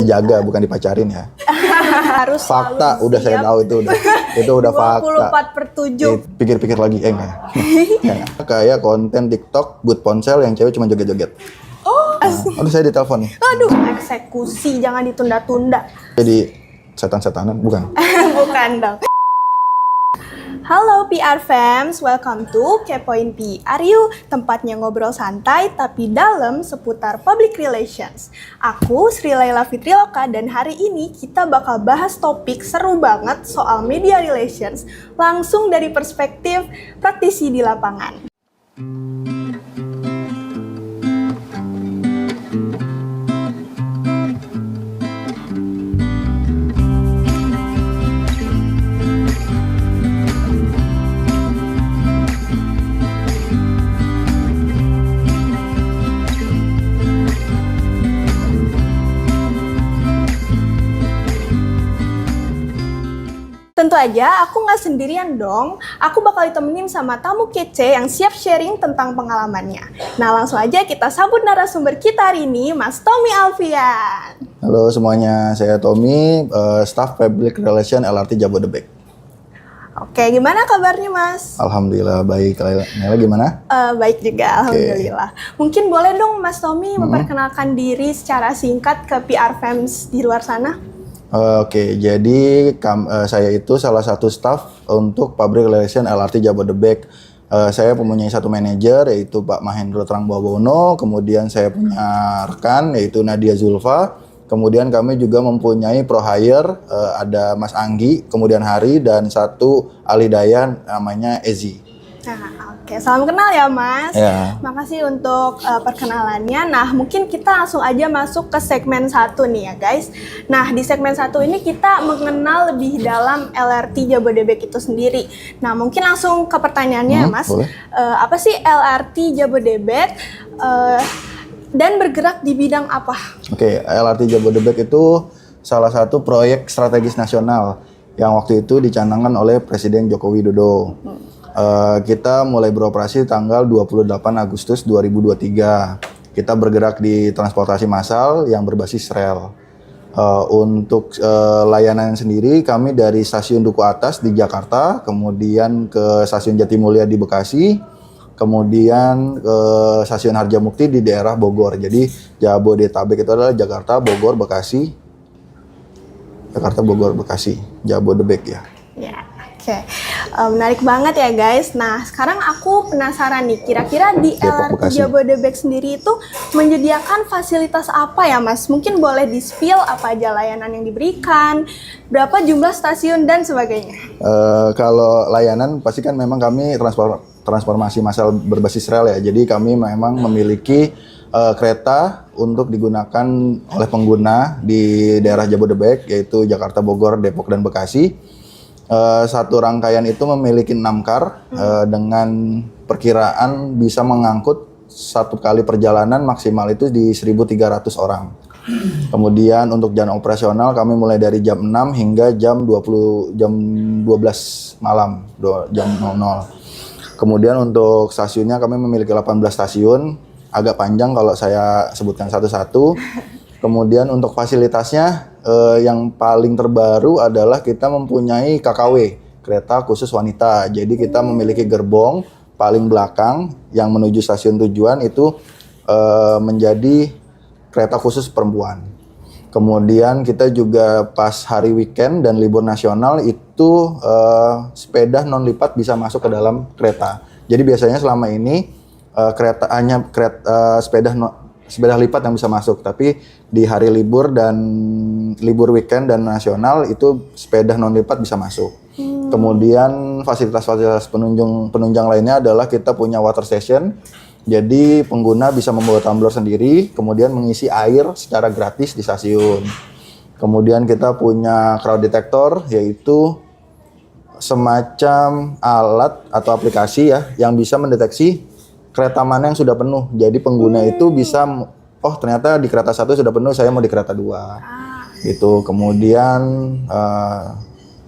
dijaga, bukan dipacarin ya. Harus Fakta, udah saya tahu itu udah fakta. 24/7. Pikir-pikir lagi, enggak. Kayak konten TikTok, boot ponsel yang cewek cuma joget-joget. Aduh, saya ditelepon nih. Aduh, eksekusi jangan ditunda-tunda. Jadi setan-setanan, bukan? Bukan dong. Halo PR fans, welcome to Kepoin PR yuk, tempatnya ngobrol santai tapi dalam seputar public relations. Aku Sri Laila Fitriloka dan hari ini kita bakal bahas topik seru banget soal media relations langsung dari perspektif praktisi di lapangan. Tentu aja aku nggak sendirian dong, aku bakal ditemenin sama tamu kece yang siap sharing tentang pengalamannya. Nah langsung aja kita sambut narasumber kita hari ini, Mas Tommy Alfian. Halo semuanya, saya Tommy, Staff Public Relation LRT Jabodebek. Oke, gimana kabarnya Mas? Alhamdulillah baik, Laila gimana? Baik juga, Alhamdulillah. Mungkin boleh dong Mas Tommy memperkenalkan diri secara singkat ke PR fans di luar sana? Oke, jadi saya itu salah satu staff untuk Public Relation LRT Jabodebek. Saya mempunyai satu manajer yaitu Pak Mahendro Trangbawono, kemudian saya punya rekan yaitu Nadia Zulfa, kemudian kami juga mempunyai pro hire, ada Mas Anggi, kemudian Hari, dan satu ahli daya namanya Ezi. Nah, oke, salam kenal ya Mas. Ya. Makasih untuk perkenalannya. Nah, mungkin kita langsung aja masuk ke segmen 1 nih ya guys. Nah, di segmen 1 ini kita mengenal lebih dalam LRT Jabodebek itu sendiri. Nah, mungkin langsung ke pertanyaannya ya Mas. Boleh. Apa sih LRT Jabodebek dan bergerak di bidang apa? Oke, LRT Jabodebek itu salah satu proyek strategis nasional yang waktu itu dicanangkan oleh Presiden Joko Widodo. Kita mulai beroperasi tanggal 28 Agustus 2023. Kita bergerak di transportasi massal yang berbasis rel. Untuk layanan sendiri, kami dari stasiun Duku Atas di Jakarta, kemudian ke stasiun Jatimulya di Bekasi, kemudian ke stasiun Harjamukti di daerah Bogor. Jadi Jabodetabek itu adalah Jakarta, Bogor, Bekasi. Jakarta, Bogor, Bekasi, Jabodebek ya. Ya, oke. Menarik banget ya guys. Nah, sekarang aku penasaran nih, kira-kira di Depok, LRT Bekasi. Jabodebek sendiri itu menyediakan fasilitas apa ya Mas? Mungkin boleh di-spill apa aja layanan yang diberikan, berapa jumlah stasiun dan sebagainya. Kalau layanan pasti kan memang kami transformasi massal berbasis rel ya. Jadi kami memang memiliki kereta untuk digunakan oleh pengguna di daerah Jabodebek yaitu Jakarta, Bogor, Depok, dan Bekasi. Satu rangkaian itu memiliki 6 kar dengan perkiraan bisa mengangkut satu kali perjalanan maksimal itu di 1.300 orang. Kemudian untuk jam operasional kami mulai dari jam 6 hingga jam 12 malam, jam 00. Kemudian untuk stasiunnya kami memiliki 18 stasiun, agak panjang kalau saya sebutkan satu-satu. Kemudian untuk fasilitasnya yang paling terbaru adalah kita mempunyai KKW, kereta khusus wanita. Jadi kita memiliki gerbong paling belakang yang menuju stasiun tujuan itu menjadi kereta khusus perempuan. Kemudian kita juga pas hari weekend dan libur nasional itu sepeda non lipat bisa masuk ke dalam kereta. Jadi biasanya selama ini sepeda lipat yang bisa masuk, tapi di hari libur dan libur weekend dan nasional itu sepeda non lipat bisa masuk. Kemudian fasilitas-fasilitas penunjang lainnya adalah kita punya water station. Jadi pengguna bisa membawa tumbler sendiri, kemudian mengisi air secara gratis di stasiun. Kemudian kita punya crowd detector, yaitu semacam alat atau aplikasi ya yang bisa mendeteksi kereta mana yang sudah penuh. Jadi pengguna itu bisa, oh ternyata di kereta 1 sudah penuh, saya mau di kereta 2. Gitu. Kemudian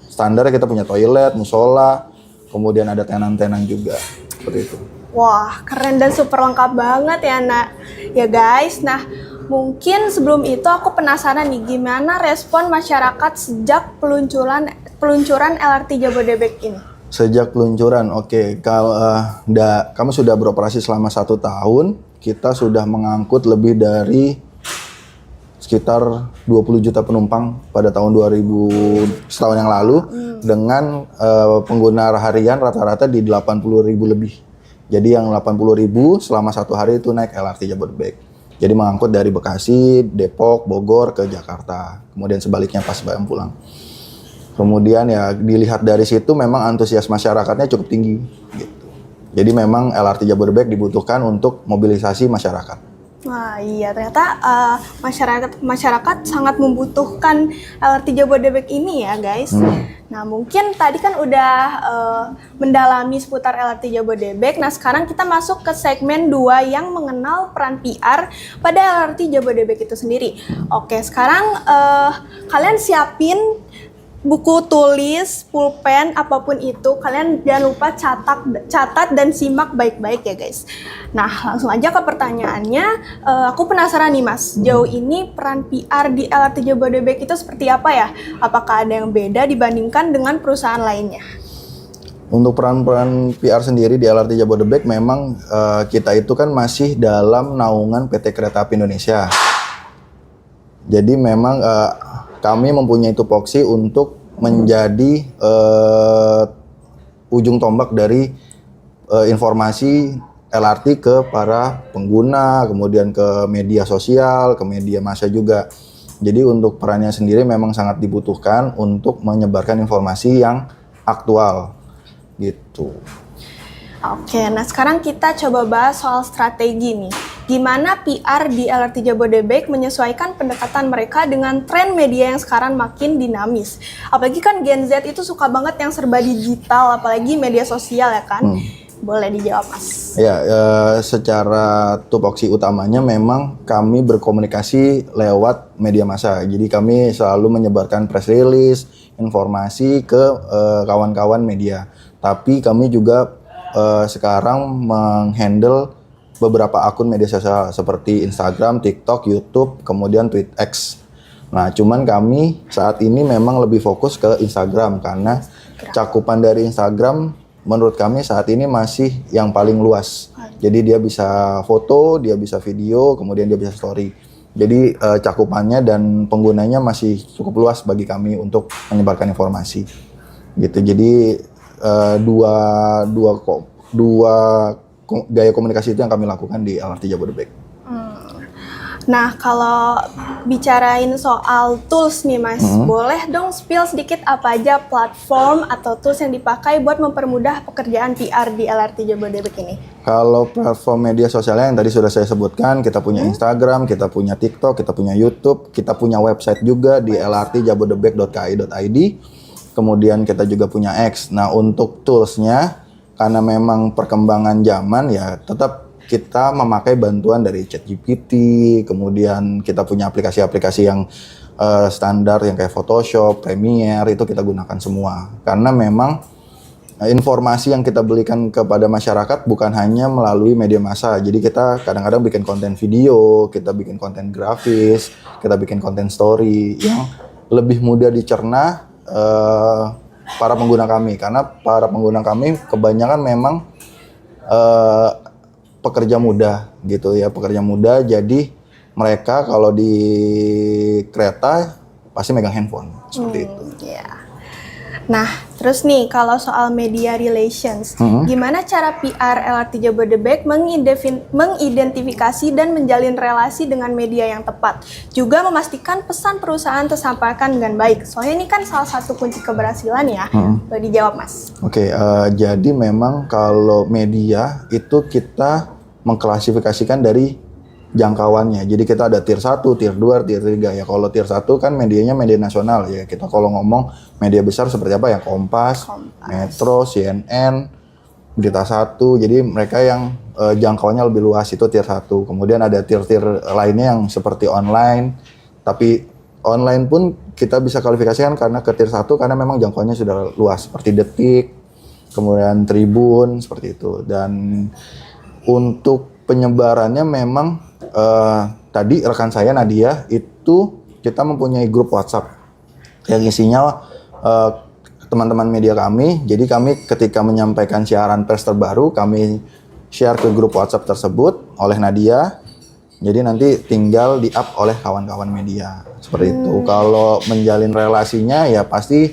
standar kita punya toilet, musola, kemudian ada tenan-tenan juga. Seperti itu. Wah, keren dan super lengkap banget ya, Nak. Ya guys, nah Mungkin sebelum itu aku penasaran nih gimana respon masyarakat sejak peluncuran LRT Jabodebek ini. Sejak peluncuran, oke. Kalau kami sudah beroperasi selama 1 tahun, kita sudah mengangkut lebih dari sekitar 20 juta penumpang pada tahun 2000 setahun yang lalu dengan pengguna harian rata-rata di 80.000 lebih. Jadi yang 80.000 selama 1 hari itu naik LRT Jabodebek. Jadi mengangkut dari Bekasi, Depok, Bogor ke Jakarta. Kemudian sebaliknya pas pulang. Kemudian ya dilihat dari situ memang antusias masyarakatnya cukup tinggi gitu. Jadi memang LRT Jabodebek dibutuhkan untuk mobilisasi masyarakat. Wah iya ternyata masyarakat sangat membutuhkan LRT Jabodebek ini ya guys. Nah mungkin tadi kan udah mendalami seputar LRT Jabodebek. Nah sekarang kita masuk ke segmen 2 yang mengenal peran PR pada LRT Jabodebek itu sendiri. Oke sekarang kalian siapin buku tulis, pulpen, apapun itu, kalian jangan lupa catat dan simak baik-baik ya guys. Nah langsung aja ke pertanyaannya, aku penasaran nih mas, jauh ini peran PR di LRT Jabodebek itu seperti apa ya? Apakah ada yang beda dibandingkan dengan perusahaan lainnya? Untuk peran-peran PR sendiri di LRT Jabodebek memang kita itu kan masih dalam naungan PT Kereta Api Indonesia. Jadi memang kami mempunyai tupoksi untuk menjadi ujung tombak dari informasi LRT ke para pengguna, kemudian ke media sosial, ke media massa juga. Jadi untuk perannya sendiri memang sangat dibutuhkan untuk menyebarkan informasi yang aktual gitu. Oke, nah sekarang kita coba bahas soal strategi nih. Gimana PR di LRT Jabodebek menyesuaikan pendekatan mereka dengan tren media yang sekarang makin dinamis. Apalagi kan Gen Z itu suka banget yang serba digital, apalagi media sosial ya kan. Boleh dijawab mas. Ya, secara tupoksi utamanya memang kami berkomunikasi lewat media massa. Jadi kami selalu menyebarkan press release, informasi ke kawan-kawan media. Tapi kami juga sekarang menghandle beberapa akun media sosial seperti Instagram, TikTok, YouTube, kemudian X. Nah, cuman kami saat ini memang lebih fokus ke Instagram karena cakupan dari Instagram menurut kami saat ini masih yang paling luas. Jadi dia bisa foto, dia bisa video, kemudian dia bisa story. Jadi cakupannya dan penggunanya masih cukup luas bagi kami untuk menyebarkan informasi. Gitu. Jadi dua gaya komunikasi itu yang kami lakukan di LRT Jabodebek. Nah, kalau bicarain soal tools nih Mas, boleh dong spill sedikit apa aja platform atau tools yang dipakai buat mempermudah pekerjaan PR di LRT Jabodebek ini? Kalau platform media sosialnya yang tadi sudah saya sebutkan, kita punya Instagram, kita punya TikTok, kita punya YouTube, kita punya website juga di lrtjabodebek.ki.id. Kemudian kita juga punya X. Nah, untuk toolsnya, karena memang perkembangan zaman ya tetap kita memakai bantuan dari ChatGPT, kemudian kita punya aplikasi-aplikasi yang standar yang kayak Photoshop, Premiere, itu kita gunakan semua. Karena memang informasi yang kita berikan kepada masyarakat bukan hanya melalui media massa. Jadi kita kadang-kadang bikin konten video, kita bikin konten grafis, kita bikin konten story yang lebih mudah dicerna para pengguna kami. Karena para pengguna kami kebanyakan memang pekerja muda gitu ya, pekerja muda. Jadi mereka kalau di kereta pasti megang handphone seperti itu. Yeah. Nah, terus nih kalau soal media relations, gimana cara PR LRT Jabodebek mengidentifikasi dan menjalin relasi dengan media yang tepat, juga memastikan pesan perusahaan tersampaikan dengan baik. Soalnya ini kan salah satu kunci keberhasilan ya. Boleh dijawab Mas. Oke, jadi memang kalau media itu kita mengklasifikasikan dari jangkauannya. Jadi kita ada tier 1, tier 2, tier 3. Ya kalau tier 1 kan medianya media nasional ya. Kita kalau ngomong media besar seperti apa ya? Kompas, Metro, CNN, Berita 1. Jadi mereka yang jangkauannya lebih luas itu tier 1. Kemudian ada tier-tier lainnya yang seperti online. Tapi online pun kita bisa kualifikasikan karena ke tier 1 karena memang jangkauannya sudah luas seperti Detik, kemudian Tribun seperti itu. Dan untuk penyebarannya memang tadi rekan saya Nadia itu kita mempunyai grup WhatsApp yang isinya teman-teman media kami. Jadi kami ketika menyampaikan siaran pers terbaru, kami share ke grup WhatsApp tersebut oleh Nadia. Jadi nanti tinggal di-up oleh kawan-kawan media. Seperti itu. Kalau menjalin relasinya ya pasti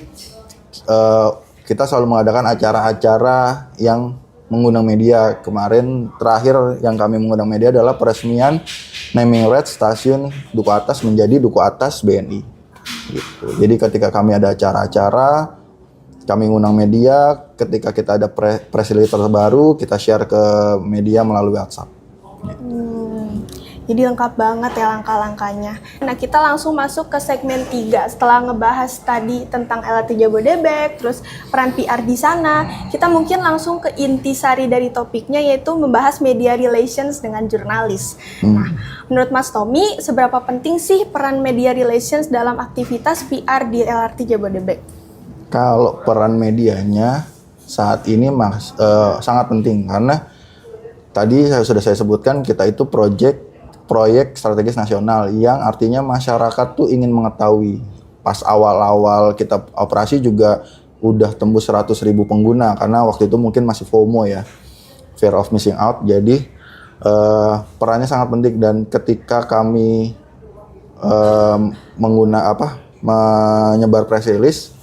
kita selalu mengadakan acara-acara yang mengundang media. Kemarin terakhir yang kami mengundang media adalah peresmian naming rights stasiun Duku Atas menjadi Duku Atas BNI. Gitu. Jadi ketika kami ada acara-acara, kami ngundang media. Ketika kita ada press release terbaru, kita share ke media melalui WhatsApp. Gitu. Jadi lengkap banget ya langkah-langkahnya. Nah, kita langsung masuk ke segmen 3. Setelah ngebahas tadi tentang LRT Jabodebek, terus peran PR di sana, kita mungkin langsung ke intisari dari topiknya, yaitu membahas media relations dengan jurnalis. Nah, menurut Mas Tommy, seberapa penting sih peran media relations dalam aktivitas PR di LRT Jabodebek? Kalau peran medianya saat ini sangat penting, karena tadi sudah saya sebutkan kita itu proyek strategis nasional yang artinya masyarakat tuh ingin mengetahui. Pas awal-awal kita operasi juga udah tembus 100.000 pengguna karena waktu itu mungkin masih FOMO ya, fear of missing out. Jadi perannya sangat penting, dan ketika kami menyebar press release,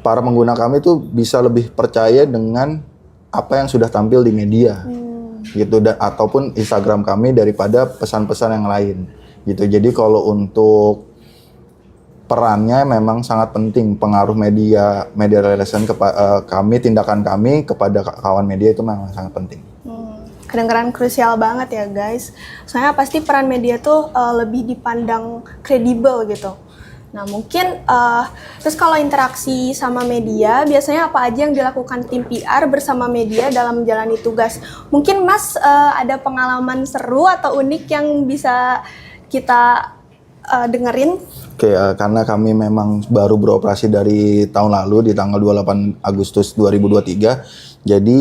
para pengguna kami tuh bisa lebih percaya dengan apa yang sudah tampil di media. Gitu, ataupun Instagram kami daripada pesan-pesan yang lain gitu. Jadi kalau untuk perannya memang sangat penting, pengaruh media relation tindakan kami kepada kawan media itu memang sangat penting. Kedengeran krusial banget ya guys. Soalnya pasti peran media tuh lebih dipandang kredibel gitu. Nah mungkin terus kalau interaksi sama media, biasanya apa aja yang dilakukan tim PR bersama media dalam menjalani tugas? Mungkin Mas ada pengalaman seru atau unik yang bisa kita dengerin? Oke, karena kami memang baru beroperasi dari tahun lalu di tanggal 28 Agustus 2023, jadi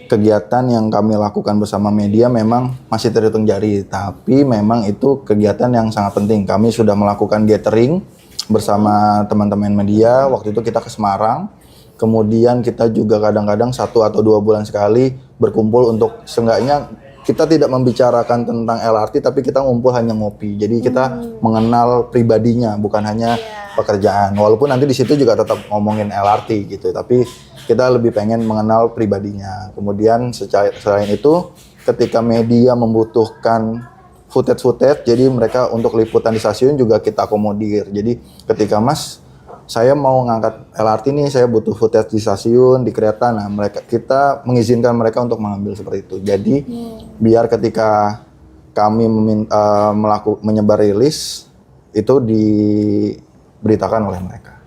kegiatan yang kami lakukan bersama media memang masih terhitung jari, tapi memang itu kegiatan yang sangat penting. Kami sudah melakukan gathering bersama teman-teman media. Waktu itu kita ke Semarang, kemudian kita juga kadang-kadang 1 atau 2 bulan sekali berkumpul untuk seenggaknya kita tidak membicarakan tentang LRT, tapi kita ngumpul hanya ngopi. Jadi kita mengenal pribadinya, bukan hanya pekerjaan. Walaupun nanti di situ juga tetap ngomongin LRT gitu, tapi kita lebih pengen mengenal pribadinya. Kemudian selain itu, ketika media membutuhkan footage, jadi mereka untuk liputan di stasiun juga kita akomodir. Jadi ketika Mas, saya mau ngangkat LRT nih, saya butuh footage di stasiun, di kereta, nah kita mengizinkan mereka untuk mengambil seperti itu. Jadi biar ketika kami menyebar rilis, itu diberitakan oleh mereka.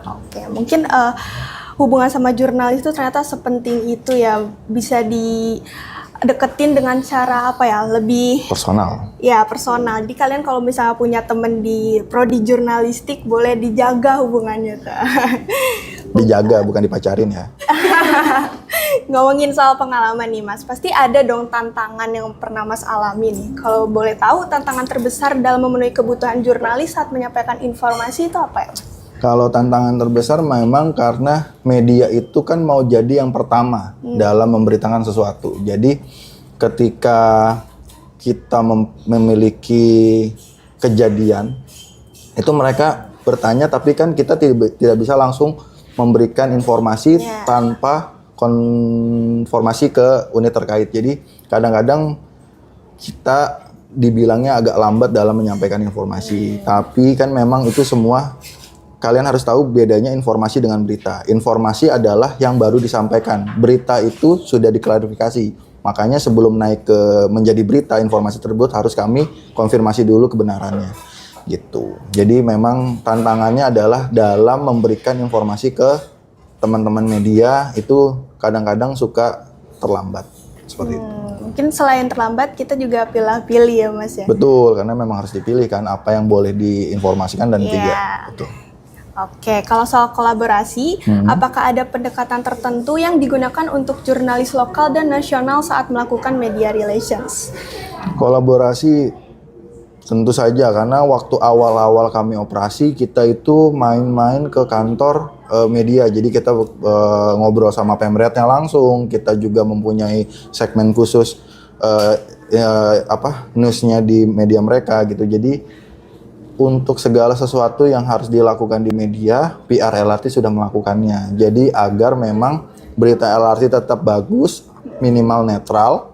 Oke, mungkin hubungan sama jurnalis itu ternyata sepenting itu ya, bisa deketin dengan cara apa ya, lebih personal. Ya, personal. Jadi kalian kalau misalnya punya temen di prodi jurnalistik, boleh dijaga hubungannya tuh. Dijaga, bukan dipacarin ya. Ngomongin soal pengalaman nih Mas, pasti ada dong tantangan yang pernah Mas alami nih. Kalau boleh tahu, tantangan terbesar dalam memenuhi kebutuhan jurnalis saat menyampaikan informasi itu apa ya? Kalau tantangan terbesar memang karena media itu kan mau jadi yang pertama dalam memberitakan sesuatu. Jadi ketika kita memiliki kejadian, itu mereka bertanya, tapi kan kita tidak bisa langsung memberikan informasi tanpa konfirmasi ke unit terkait. Jadi kadang-kadang kita dibilangnya agak lambat dalam menyampaikan informasi. Tapi kan memang itu semua, kalian harus tahu bedanya informasi dengan berita. Informasi adalah yang baru disampaikan. Berita itu sudah diklarifikasi. Makanya sebelum naik ke menjadi berita, informasi tersebut harus kami konfirmasi dulu kebenarannya. Gitu. Jadi memang tantangannya adalah dalam memberikan informasi ke teman-teman media itu kadang-kadang suka terlambat. Seperti itu. Mungkin selain terlambat, kita juga pilih-pilih ya Mas ya? Betul, karena memang harus dipilih kan apa yang boleh diinformasikan dan tidak. Betul. Oke, kalau soal kolaborasi, apakah ada pendekatan tertentu yang digunakan untuk jurnalis lokal dan nasional saat melakukan media relations? Kolaborasi Tentu saja, karena waktu awal-awal kami operasi, kita itu main-main ke kantor media. Jadi kita ngobrol sama pemretnya langsung. Kita juga mempunyai segmen khusus newsnya di media mereka gitu. Jadi untuk segala sesuatu yang harus dilakukan di media, PR LRT sudah melakukannya. Jadi agar memang berita LRT tetap bagus, minimal netral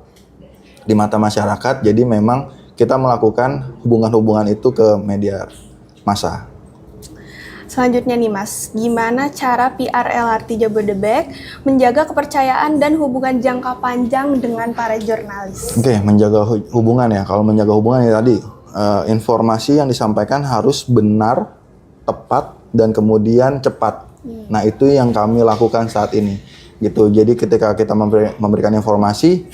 di mata masyarakat. Jadi memang kita melakukan hubungan-hubungan itu ke media massa. Selanjutnya nih Mas, gimana cara PR LRT Jabodebek menjaga kepercayaan dan hubungan jangka panjang dengan para jurnalis? Oke, menjaga hubungan ya. Kalau menjaga hubungan ya tadi, informasi yang disampaikan harus benar, tepat, dan kemudian cepat. Nah itu yang kami lakukan saat ini. Gitu. Jadi ketika kita memberikan informasi,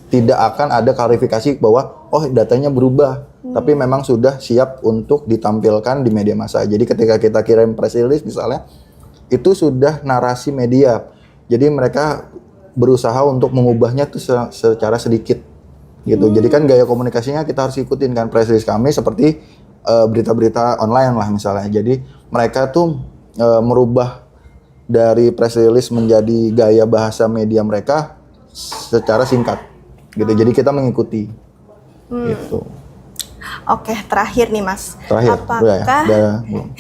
tidak akan ada klarifikasi bahwa datanya berubah, tapi memang sudah siap untuk ditampilkan di media massa. Jadi ketika kita kirim press release misalnya, itu sudah narasi media. Jadi mereka berusaha untuk mengubahnya tuh secara sedikit gitu. Jadi kan gaya komunikasinya kita harus ikutin kan, press release kami seperti berita-berita online lah misalnya. Jadi mereka tuh merubah dari press release menjadi gaya bahasa media mereka secara singkat. Gitu. Jadi kita mengikuti. Gitu. Oke, terakhir nih Mas. Terakhir. Apakah belum.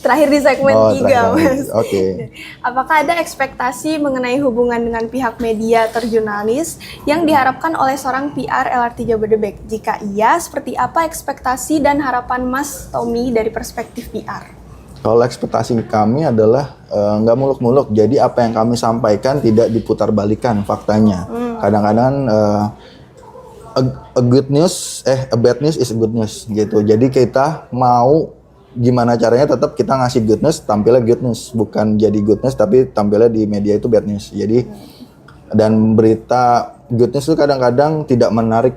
terakhir di segmen 3 Mas. Oke. Apakah ada ekspektasi mengenai hubungan dengan pihak media atau jurnalis yang diharapkan oleh seorang PR LRT Jabodebek? Jika iya, seperti apa ekspektasi dan harapan Mas Tommy dari perspektif PR? Kalau ekspektasi kami adalah nggak muluk-muluk. Jadi apa yang kami sampaikan tidak diputar-balikan faktanya. Kadang-kadang a bad news is a good news gitu. Jadi kita mau gimana caranya tetap kita ngasih good news, tampilnya good news, bukan jadi good news tapi tampilnya di media itu bad news. Jadi dan berita good news itu kadang-kadang tidak menarik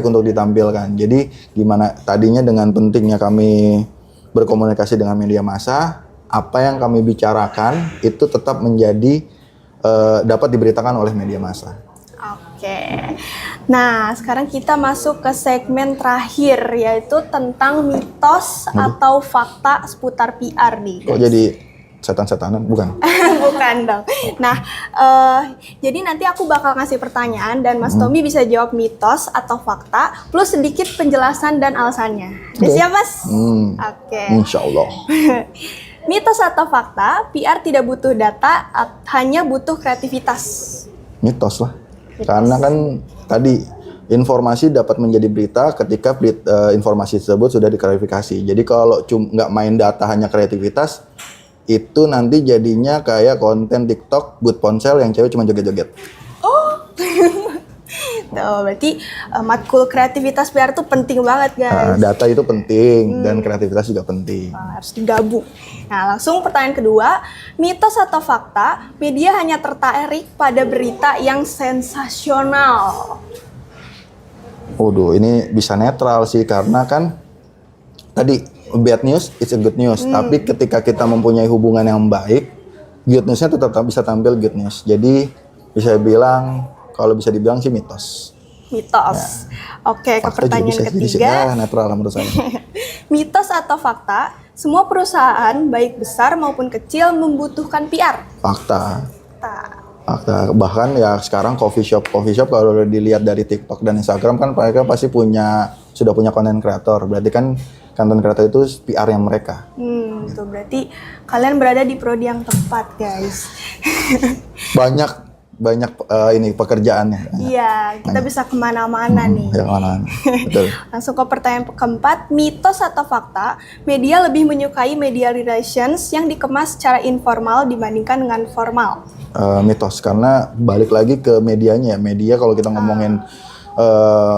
untuk ditampilkan. Jadi gimana tadinya dengan pentingnya kami berkomunikasi dengan media massa, apa yang kami bicarakan itu tetap menjadi dapat diberitakan oleh media massa. Oke. Nah, sekarang kita masuk ke segmen terakhir, yaitu tentang mitos atau fakta seputar PR nih. Kok jadi setan-setanan? Bukan? Bukan dong. Nah, jadi nanti aku bakal ngasih pertanyaan dan Mas Tommy bisa jawab mitos atau fakta plus sedikit penjelasan dan alasannya. Udah siap, Mas? Oke. Insya Allah. Mitos atau fakta, PR tidak butuh data, hanya butuh kreativitas. Mitos lah. Karena kan tadi informasi dapat menjadi berita ketika informasi tersebut sudah diklarifikasi. Jadi kalau nggak main data hanya kreativitas, itu nanti jadinya kayak konten TikTok but ponsel yang cewek cuma joget-joget. Oh, tuh, berarti matkul kreativitas PR tuh penting banget guys. Data itu penting dan kreativitas juga penting. Harus digabung. Nah, langsung pertanyaan kedua, mitos atau fakta, media hanya tertarik pada berita yang sensasional. Waduh, ini bisa netral sih karena kan tadi bad news is a good news. Tapi ketika kita mempunyai hubungan yang baik, good newsnya tetap bisa tampil good news. Jadi bisa bilang, kalau bisa dibilang sih mitos. Mitos. Ya. Oke, ke pertanyaan ketiga. Netral menurut saya. Mitos atau fakta, semua perusahaan baik besar maupun kecil membutuhkan PR. Fakta. Bahkan ya sekarang coffee shop kalau dilihat dari TikTok dan Instagram kan mereka pasti sudah punya content creator. Berarti kan content creator itu PR yang mereka. Itu berarti kalian berada di prodi yang tepat, guys. Banyak ini pekerjaannya. Iya, kita bisa kemana-mana nih. Ya, kemana-mana. Betul. Langsung ke pertanyaan keempat, mitos atau fakta, media lebih menyukai media relations yang dikemas secara informal dibandingkan dengan formal. Mitos, karena balik lagi ke medianya. Media kalau kita ngomongin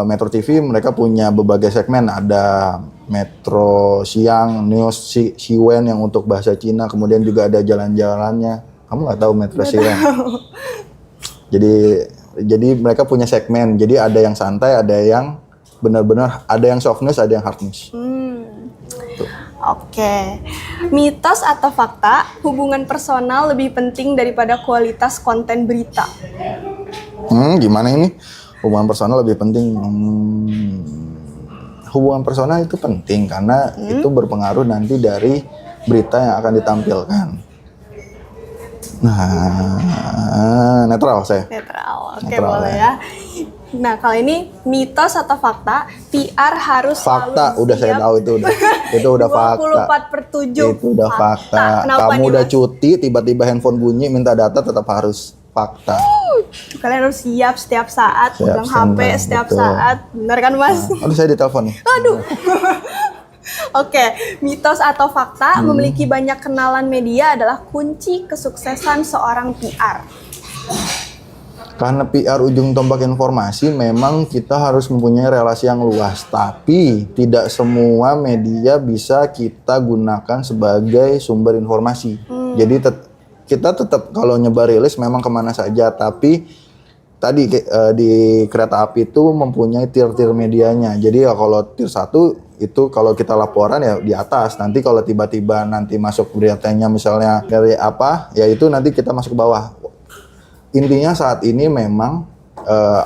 Metro TV, mereka punya berbagai segmen. Ada Metro Siang, News Siwen yang untuk bahasa Cina, kemudian juga ada jalan-jalannya. Kamu nggak tahu Metro Siwen? Jadi mereka punya segmen. Jadi ada yang santai, ada yang benar-benar, ada yang soft news, ada yang hard news. Oke. Mitos atau fakta, hubungan personal lebih penting daripada kualitas konten berita. Gimana ini? Hubungan personal lebih penting. hubungan personal itu penting karena itu berpengaruh nanti dari berita yang akan ditampilkan. Nah, netral saya. Netral, oke Netral, boleh ya. ya. Nah kalau ini mitos atau fakta, PR harus Fakta, selalu udah saya siap. tahu itu udah fakta. 24/7. Itu udah fakta. Kenapa Kamu nih, udah Mas? cuti, tiba-tiba handphone bunyi, minta data tetap harus fakta. Kalian harus siap setiap saat, Siap, pegang HP standby, setiap betul. saat, benar kan Mas? Aduh, saya ditelepon nih. Aduh. Oke, mitos atau fakta memiliki banyak kenalan media adalah kunci kesuksesan seorang PR. Karena PR ujung tombak informasi, memang kita harus mempunyai relasi yang luas. Tapi tidak semua media bisa kita gunakan sebagai sumber informasi. Jadi kita tetap kalau nyebar rilis memang kemana saja. Tapi tadi di kereta api itu mempunyai tier-tier medianya. Jadi ya kalau tier 1 itu kalau kita laporan ya di atas. Nanti kalau tiba-tiba nanti masuk beritanya misalnya dari apa, ya itu nanti kita masuk ke bawah. Intinya saat ini memang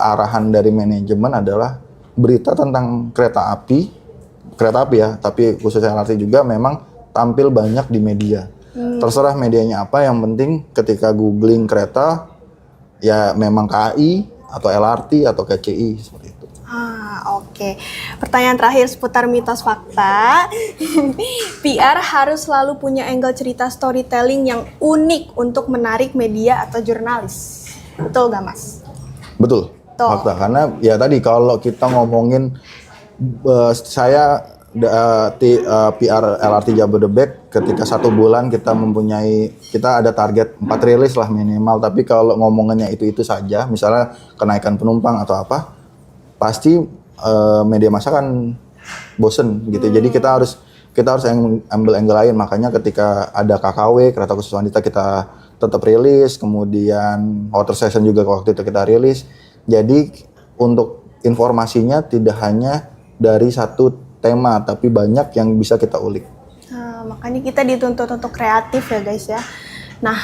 arahan dari manajemen adalah berita tentang kereta api ya, tapi khususnya LRT juga memang tampil banyak di media. Terserah medianya apa, yang penting ketika googling kereta ya memang KAI atau LRT atau KCI seperti itu. Oke. Pertanyaan terakhir seputar mitos fakta. PR harus selalu punya angle cerita storytelling yang unik untuk menarik media atau jurnalis. Betul gak Mas? Betul. Betul. Fakta, karena ya tadi kalau kita ngomongin saya PR LRT Jabodebek ketika 1 bulan kita ada target 4 rilis lah minimal, tapi kalau ngomongannya itu saja, misalnya kenaikan penumpang atau apa, pasti media massa kan bosen gitu. Jadi kita harus ambil angle lain. Makanya ketika ada KKW, kereta khusus wanita, kita tetap rilis. Kemudian outer session juga waktu itu kita rilis. Jadi untuk informasinya tidak hanya dari satu tema, tapi banyak yang bisa kita ulik. Makanya kita dituntut untuk kreatif ya guys ya. Nah,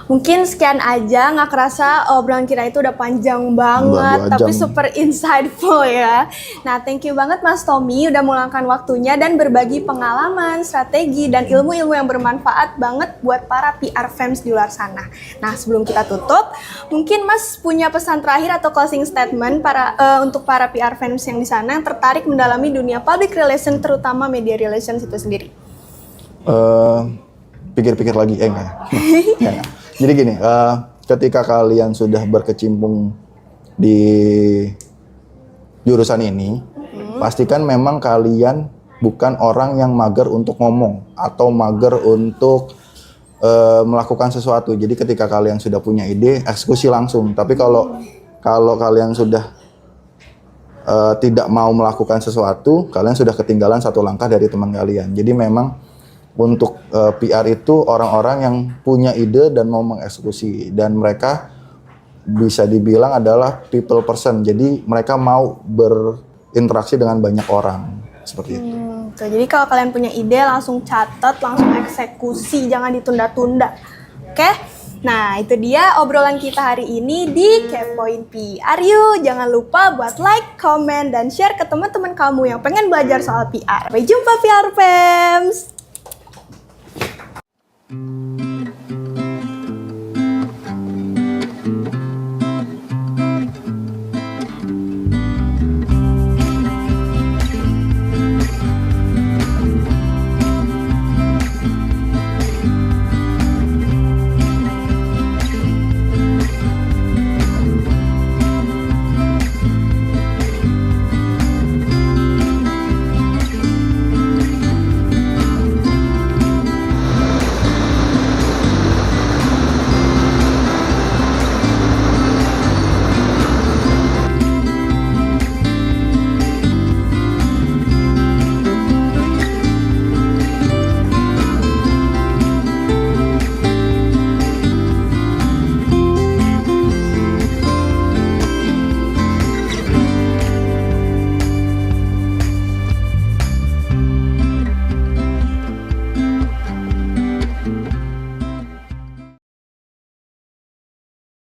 mungkin sekian aja, nggak kerasa obrolan kita itu udah panjang banget, 2 tapi jam. super insightful ya. Nah, thank you banget Mas Tommy udah meluangkan waktunya dan berbagi pengalaman, strategi, dan ilmu-ilmu yang bermanfaat banget buat para PR fans di luar sana. Nah, sebelum kita tutup, mungkin Mas punya pesan terakhir atau closing statement untuk para PR fans yang di sana yang tertarik mendalami dunia public relation, terutama media relations itu sendiri. Pikir-pikir lagi, enggak. Enggak. Jadi gini, ketika kalian sudah berkecimpung di jurusan ini, pastikan memang kalian bukan orang yang mager untuk ngomong atau mager untuk melakukan sesuatu. Jadi ketika kalian sudah punya ide, eksekusi langsung. Tapi kalau kalian sudah tidak mau melakukan sesuatu, kalian sudah ketinggalan 1 langkah dari teman kalian. Jadi memang untuk PR itu orang-orang yang punya ide dan mau mengeksekusi, dan mereka bisa dibilang adalah people person. Jadi mereka mau berinteraksi dengan banyak orang seperti itu. Jadi kalau kalian punya ide langsung catat, langsung eksekusi, jangan ditunda-tunda. Oke? Nah, itu dia obrolan kita hari ini di Kepoin PR. Yuk, jangan lupa buat like, comment, dan share ke teman-teman kamu yang pengen belajar soal PR. Sampai jumpa PR Fans!